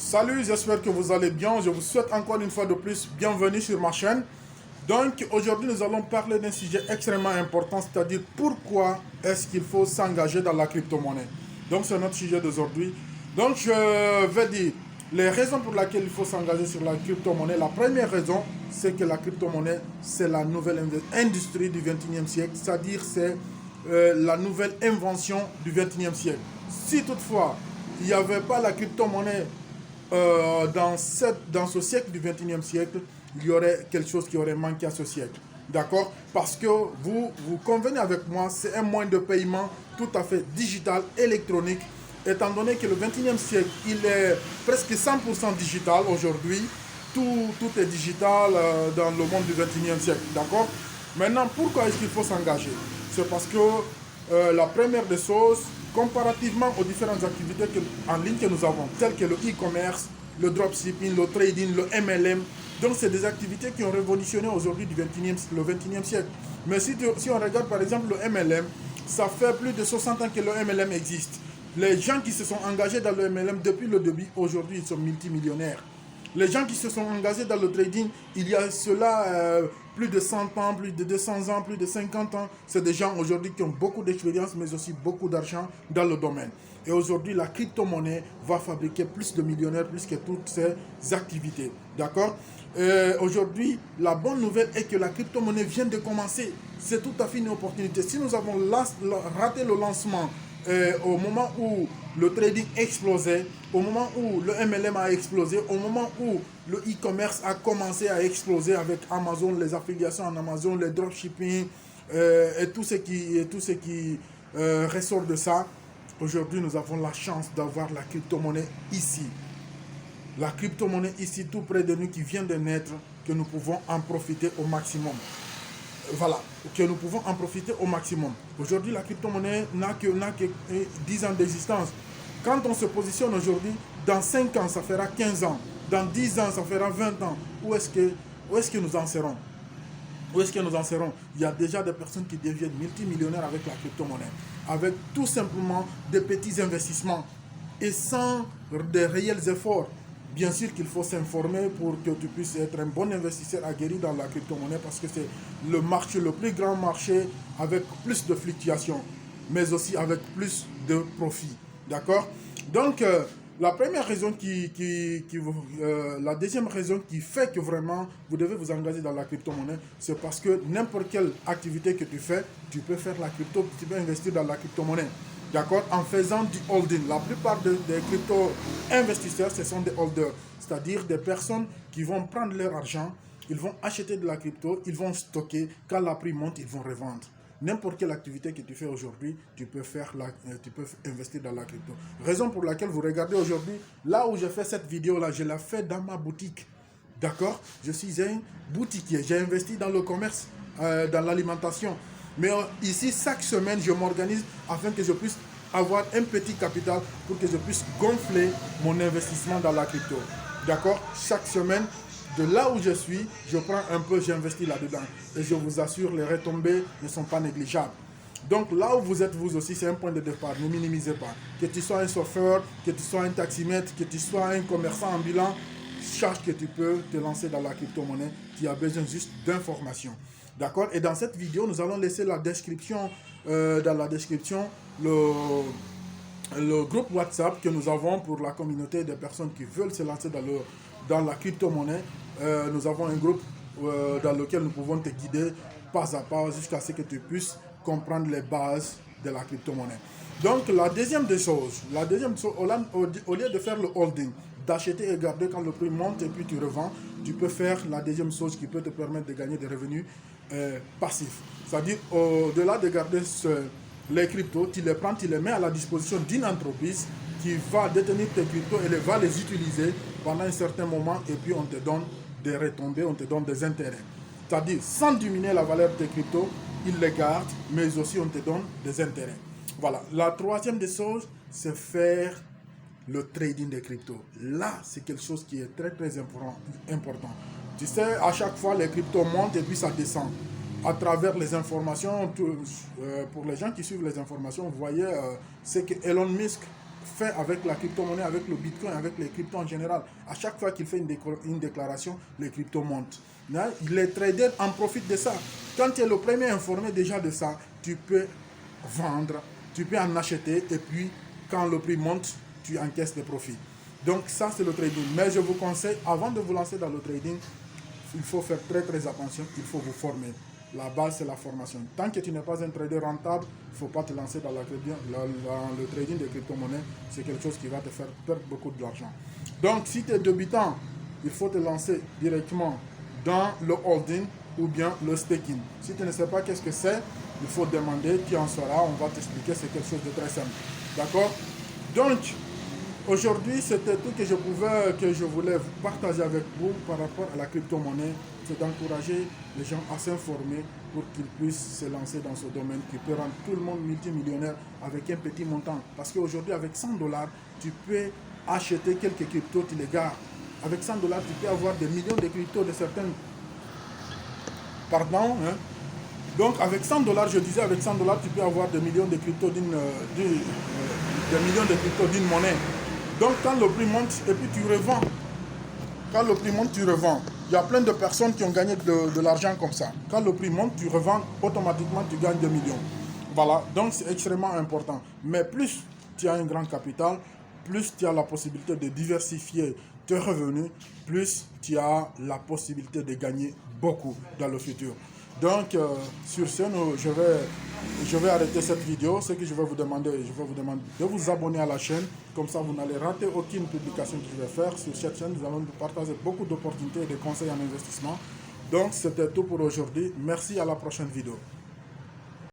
Salut, j'espère que vous allez bien. Je vous souhaite encore une fois de plus bienvenue sur ma chaîne. Donc aujourd'hui nous allons parler d'un sujet extrêmement important, c'est-à-dire pourquoi est-ce qu'il faut s'engager dans la crypto-monnaie. Donc c'est notre sujet d'aujourd'hui. Donc je vais dire les raisons pour lesquelles il faut s'engager sur la crypto-monnaie. La première raison, c'est que la crypto-monnaie, c'est la nouvelle industrie du 21e siècle, c'est-à-dire c'est la nouvelle invention du 21e siècle. Si toutefois il n'y avait pas la crypto-monnaie dans ce siècle du 21e siècle, il y aurait quelque chose qui aurait manqué à ce siècle. D'accord? Parce que vous convenez avec moi, c'est un moyen de paiement tout à fait digital, électronique, étant donné que le 21e siècle, il est presque 100% digital aujourd'hui. Tout est digital dans le monde du 21e siècle. D'accord? Maintenant, pourquoi est-ce qu'il faut s'engager? C'est parce que la première des choses, comparativement aux différentes activités en ligne que nous avons, telles que le e-commerce, le dropshipping, le trading, le MLM, donc c'est des activités qui ont révolutionné aujourd'hui le 21e siècle. Mais si on regarde par exemple le MLM, ça fait plus de 60 ans que le MLM existe. Les gens qui se sont engagés dans le MLM depuis le début, aujourd'hui ils sont multimillionnaires. Les gens qui se sont engagés dans le trading, il y a cela plus de 100 ans, plus de 200 ans, plus de 50 ans. C'est des gens aujourd'hui qui ont beaucoup d'expérience, mais aussi beaucoup d'argent dans le domaine. Et aujourd'hui, la crypto-monnaie va fabriquer plus de millionnaires, plus que toutes ces activités. D'accord? Aujourd'hui, la bonne nouvelle est que la crypto-monnaie vient de commencer. C'est tout à fait une opportunité. Si nous avons raté le lancement au moment où le trading explosait, au moment où le MLM a explosé, au moment où le e-commerce a commencé à exploser avec Amazon, les affiliations en Amazon, les dropshipping et tout ce qui ressort de ça, aujourd'hui nous avons la chance d'avoir la crypto-monnaie ici. La crypto-monnaie ici, tout près de nous, qui vient de naître, que nous pouvons en profiter au maximum. Voilà, que nous pouvons en profiter au maximum. Aujourd'hui, la crypto-monnaie n'a que 10 ans d'existence. Quand on se positionne aujourd'hui, dans 5 ans, ça fera 15 ans. Dans 10 ans, ça fera 20 ans. Où est-ce que nous en serons? Où est-ce que nous en serons? Il y a déjà des personnes qui deviennent multimillionnaires avec la crypto-monnaie, avec tout simplement des petits investissements et sans de réels efforts. Bien sûr qu'il faut s'informer pour que tu puisses être un bon investisseur aguerri dans la crypto-monnaie parce que c'est le marché, le plus grand marché avec plus de fluctuations, mais aussi avec plus de profits. D'accord? Donc, la première raison la deuxième raison qui fait que vraiment vous devez vous engager dans la crypto-monnaie, c'est parce que n'importe quelle activité que tu fais, tu peux faire la crypto, tu peux investir dans la crypto-monnaie. D'accord? En faisant du holding. La plupart des crypto-investisseurs, ce sont des holders. C'est-à-dire des personnes qui vont prendre leur argent, ils vont acheter de la crypto, ils vont stocker. Quand la prix monte, ils vont revendre. N'importe quelle activité que tu fais aujourd'hui, tu peux investir dans la crypto. Raison pour laquelle vous regardez aujourd'hui, là où je fais cette vidéo-là, je la fais dans ma boutique. D'accord? Je suis un boutiquier. J'ai investi dans le commerce, dans l'alimentation. Mais ici, chaque semaine, je m'organise afin que je puisse avoir un petit capital pour que je puisse gonfler mon investissement dans la crypto. D'accord? Chaque semaine, de là où je suis, je prends un peu, j'investis là-dedans. Et je vous assure, les retombées ne sont pas négligeables. Donc là où vous êtes vous aussi, c'est un point de départ. Ne minimisez pas. Que tu sois un chauffeur, que tu sois un taximètre, que tu sois un commerçant ambulant, sache que tu peux te lancer dans la crypto-monnaie. Tu as besoin juste d'informations. D'accord? Et dans cette vidéo, nous allons laisser la description, dans la description, le groupe WhatsApp que nous avons pour la communauté des personnes qui veulent se lancer dans la crypto-monnaie. Nous avons un groupe dans lequel nous pouvons te guider pas à pas jusqu'à ce que tu puisses comprendre les bases de la crypto-monnaie. Donc la deuxième des choses, au lieu de faire le holding, d'acheter et garder quand le prix monte et puis tu revends, tu peux faire la deuxième chose qui peut te permettre de gagner des revenus passifs. C'est-à-dire au-delà de garder les cryptos, tu les prends, tu les mets à la disposition d'une entreprise qui va détenir tes cryptos et va les utiliser pendant un certain moment et puis on te donne des retombées, on te donne des intérêts. C'est-à-dire sans diminuer la valeur de tes cryptos, ils les gardent, mais aussi on te donne des intérêts. Voilà. La troisième des choses, c'est faire le trading des cryptos. Là, c'est quelque chose qui est très très important. Tu sais, à chaque fois, les cryptos montent et puis ça descend. À travers les informations, pour les gens qui suivent les informations, vous voyez, c'est que Elon Musk fait avec la crypto-monnaie, avec le Bitcoin, avec les cryptos en général. À chaque fois qu'il fait une déclaration, les cryptos montent. Les traders en profitent de ça. Quand tu es le premier informé déjà de ça, tu peux vendre, tu peux en acheter et puis quand le prix monte, tu encaisses des profits. Donc ça c'est le trading. Mais je vous conseille, avant de vous lancer dans le trading, il faut faire très attention, il faut vous former. La base c'est la formation. Tant que tu n'es pas un trader rentable, il ne faut pas te lancer dans le trading des crypto-monnaies. C'est quelque chose qui va te faire perdre beaucoup d'argent. Donc si tu es débutant, il faut te lancer directement dans le holding ou bien le staking. Si tu ne sais pas qu'est-ce que c'est, il faut demander, tu en sauras, on va t'expliquer, c'est quelque chose de très simple. D'accord? Donc, aujourd'hui, c'était tout que je voulais partager avec vous par rapport à la crypto-monnaie. C'est d'encourager les gens à s'informer pour qu'ils puissent se lancer dans ce domaine qui peut rendre tout le monde multimillionnaire avec un petit montant. Parce qu'aujourd'hui, avec 100 $, tu peux acheter quelques cryptos, tu les gardes. Avec 100 $, tu peux avoir des millions de cryptos de certaines... Pardon, hein? Donc avec 100 $, je disais, avec 100 $, tu peux avoir des millions de cryptos d'une monnaie. Donc quand le prix monte, et puis tu revends. Quand le prix monte, tu revends. Il y a plein de personnes qui ont gagné de l'argent comme ça. Quand le prix monte, tu revends, automatiquement tu gagnes des millions. Voilà, donc c'est extrêmement important. Mais plus tu as un grand capital, plus tu as la possibilité de diversifier tes revenus, plus tu as la possibilité de gagner beaucoup dans le futur. Donc, sur ce, je vais arrêter cette vidéo. Ce que je vais vous demander de vous abonner à la chaîne. Comme ça, vous n'allez rater aucune publication que je vais faire. Sur cette chaîne, nous allons vous partager beaucoup d'opportunités et de conseils en investissement. Donc, c'était tout pour aujourd'hui. Merci, à la prochaine vidéo.